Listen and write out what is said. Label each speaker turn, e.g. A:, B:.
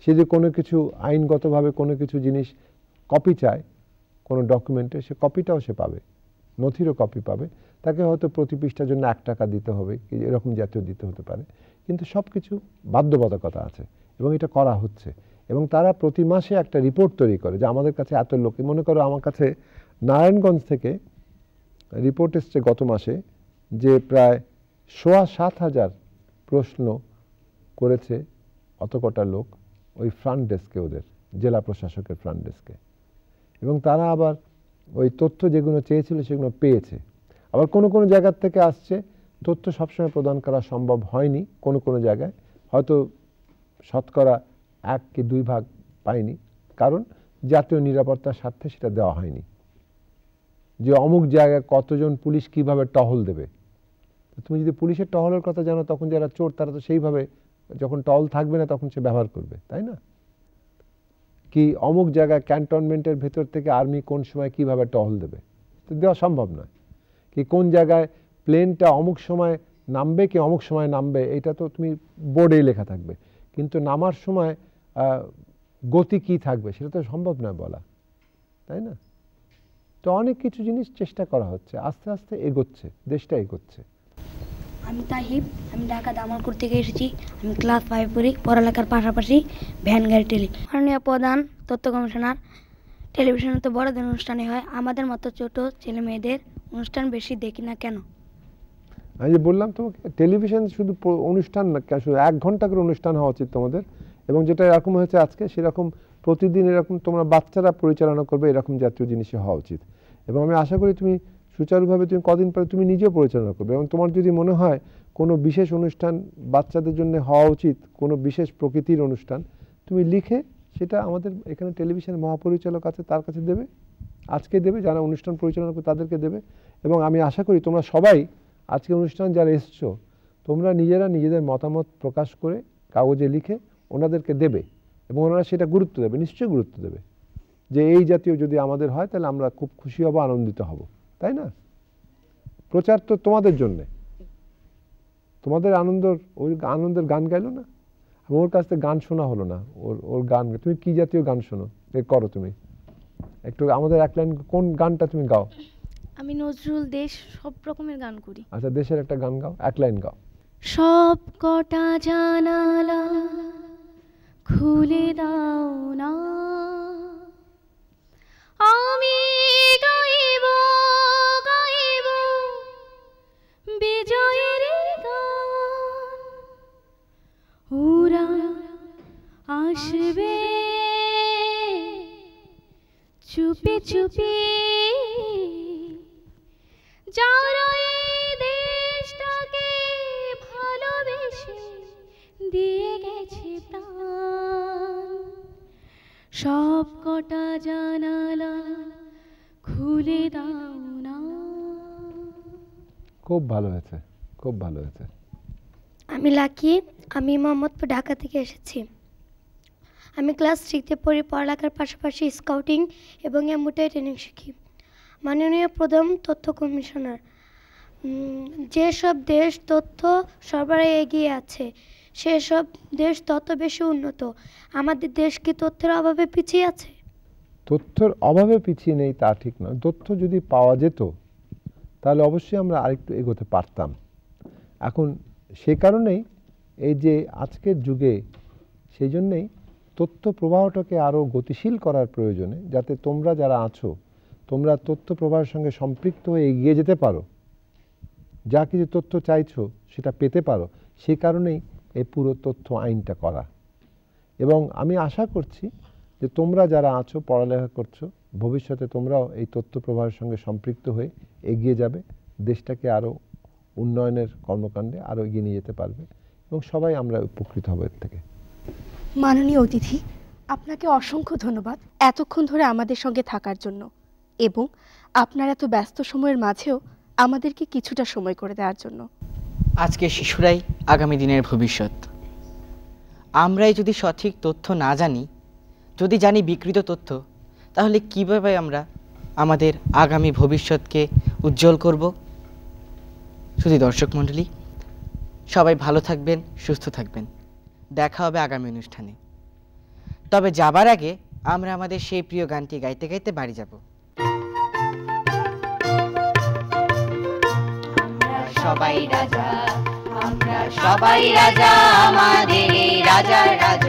A: সে যদি কোনো কিছু আইনগতভাবে কোনো কিছু জিনিস কপি চায় কোনো ডকুমেন্টে, সে কপিটাও সে পাবে, নথিরও কপি পাবে। তাকে হয়তো প্রতি পৃষ্ঠার জন্য 1 টাকা দিতে হবে, এরকম জাতীয় দিতে হতে পারে, কিন্তু সব কিছু বাধ্যবাধকতা আছে এবং এটা করা হচ্ছে। এবং তারা প্রতি মাসে একটা রিপোর্ট তৈরি করে যে আমাদের কাছে এত লোক, মনে করো আমার কাছে নারায়ণগঞ্জ থেকে রিপোর্ট এসছে গত মাসে যে প্রায় 7,500 প্রশ্ন করেছে অত কটা লোক ওই ফ্রন্ট ডেস্কে, ওদের জেলা প্রশাসকের ফ্রন্ট ডেস্কে। এবং তারা আবার ওই তথ্য যেগুলো চেয়েছিল সেগুলো পেয়েছে। আবার কোনো কোনো জায়গার থেকে আসছে তথ্য সবসময় প্রদান করা সম্ভব হয়নি, কোনো কোনো জায়গায় হয়তো শতকরা 1 কি 2 ভাগ পায়নি, কারণ জাতীয় নিরাপত্তার স্বার্থে সেটা দেওয়া হয়নি। যে অমুক জায়গায় কতজন পুলিশ কিভাবে টহল দেবে, তুমি যদি পুলিশের টহলের কথা জানো তখন যারা চোর তারা তো সেইভাবে যখন টহল থাকবে না তখন সে ব্যবহার করবে, তাই না? কি অমুক জায়গায় ক্যান্টনমেন্টের ভেতর থেকে আর্মি কোন সময় কিভাবে টহল দেবে, তো দেওয়া সম্ভব নয়। কি কোন জায়গায় প্লেনটা অমুক সময় নামবে কি অমুক সময় নামবে, এটা তো তুমি বোর্ডেই লেখা থাকবে, কিন্তু নামার সময় গতি কি থাকবে সেটা তো সম্ভব নয় বলা, তাই না? তো অনেক কিছু জিনিস চেষ্টা করা হচ্ছে, আস্তে আস্তে এগোচ্ছে, দেশটা এগোচ্ছে।
B: আমি তাহিব, আমি ঢাকা দামালপুর থেকে এসেছি। আমি ক্লাস 5 পড়ি। পড়ালেখার পাশাপাশি ভ্যান গাড়ি টেলি। মাননীয় প্রধান তথ্য কমিশনার, টেলিভিশনে তো বড়দের অনুষ্ঠানই হয়, আমাদের মতো ছোট ছেলে মেয়েদের অনুষ্ঠান বেশি দেখি না কেন?
A: আমি যে বললাম তোমাকে, টেলিভিশন শুধু অনুষ্ঠান না, শুধু 1 ঘন্টা করে অনুষ্ঠান হওয়া উচিত তোমাদের। এবং যেটা এরকম হয়েছে আজকে, সেরকম প্রতিদিন এরকম তোমরা বাচ্চারা পরিচালনা করবে, এরকম জাতীয় জিনিসই হওয়া উচিত। এবং আমি আশা করি তুমি সুচারুভাবে তুমি কদিন পরে তুমি নিজেও পরিচালনা করবে। এবং তোমার যদি মনে হয় কোনো বিশেষ অনুষ্ঠান বাচ্চাদের জন্য হওয়া উচিত, কোনো বিশেষ প্রকৃতির অনুষ্ঠান, তুমি লিখে সেটা আমাদের এখানে টেলিভিশনের মহাপরিচালক আছে তার কাছে দেবে, আজকে দেবে, যারা অনুষ্ঠান পরিচালনা করে তাদেরকে দেবে। এবং আমি আশা করি তোমরা সবাই আজকে অনুষ্ঠান যারা এসছো, তোমরা নিজেরা নিজেদের মতামত প্রকাশ করে কাগজে লিখে ওনাদেরকে দেবে, এবং ওনারা সেটা গুরুত্ব দেবে, নিশ্চয়ই গুরুত্ব দেবে যে এই জাতীয় যদি আমাদের হয় তাহলে আমরা খুব খুশি হব, আনন্দিত হব, তাই না? প্রচার তো তোমাদের জন্যে, তোমাদের আনন্দের গান গাইলো না, ওর কাছ থেকে গান শোনা হলো না, ওর গান। তুমি কি জাতীয় গান শোনো করো তুমি একটু আমাদের 1 লাইন, কোন গানটা তুমি গাও?
C: আমি নজরুল, দেশ, সব রকমের গান করি।
A: আচ্ছা, দেশের একটা গান গাও, 1 লাইন গাও।
C: সব কটা জানালা খুলে দাও না, আমি গাইব গাইব বিজয়ের গান, ওরা আসবে চুপি চুপি, যারা এই দেশটাকে ভালোবেসে দিয়ে গেছে প্রাণ, সব কটা জানালা খুলে দাও না।
A: খুব ভালো হয়েছে, খুব ভালো হয়েছে।
B: আমি লাকি, আমি মোহাম্মদপুর ঢাকা থেকে এসেছি। আমি ক্লাস 3-তে পড়ি। পড়ালেখার পাশাপাশি স্কাউটিং এবং এমবিটাই ট্রেনিং শিখি। মাননীয় প্রধান তথ্য কমিশনার, যেসব দেশ তথ্য সরবরাহে এগিয়ে আছে সেসব দেশ তত বেশি উন্নত। আমাদের দেশ কি তথ্যের অভাবে পিছিয়ে আছে?
A: তথ্যের অভাবে পিছিয়ে নেই তা ঠিক নয়। তথ্য যদি পাওয়া যেত তাহলে অবশ্যই আমরা আরেকটু এগোতে পারতাম। এখন সে কারণেই এই যে আজকের যুগে, সেই জন্যেই তথ্য প্রবাহটাকে আরও গতিশীল করার প্রয়োজনে, যাতে তোমরা যারা আছো তোমরা তথ্য প্রবাহের সঙ্গে সম্পৃক্ত হয়ে এগিয়ে যেতে পারো, যা কিছু তথ্য চাইছো সেটা পেতে পারো, সেই কারণেই এই পুরো তথ্য আইনটা করা। এবং আমি আশা করছি যে তোমরা যারা আছো, পড়ালেখা করছো, ভবিষ্যতে তোমরাও এই তথ্য প্রবাহের সঙ্গে সম্পৃক্ত হয়ে এগিয়ে যাবে, দেশটাকে আরও উন্নয়নের কর্মকাণ্ডে আরও এগিয়ে নিয়ে যেতে পারবে, এবং সবাই আমরা উপকৃত হব এর থেকে।
D: মাননীয় অতিথি, আপনাকে অসংখ্য ধন্যবাদ এতক্ষণ ধরে আমাদের সঙ্গে থাকার জন্য, এবং আপনার এত ব্যস্ত সময়ের মাঝেও আমাদেরকে কিছুটা সময় করে দেওয়ার জন্য।
E: আজকে শিশুরাই আগামী দিনের ভবিষ্যৎ। আমরাই যদি সঠিক তথ্য না জানি, যদি জানি বিকৃত তথ্য, তাহলে কিভাবে আমরা আমাদের আগামী ভবিষ্যৎকে উজ্জ্বল করব? শুধু দর্শক মণ্ডলী, সবাই ভালো থাকবেন, সুস্থ থাকবেন। দেখা হবে আগামী অনুষ্ঠানে। তবে যাবার আগে আমরা আমাদের সেই প্রিয় গানটি গাইতে গাইতে বাড়ি যাব।
F: সবাই রাজা, আমরা সবাই রাজা, আমাদের রাজার রাজা।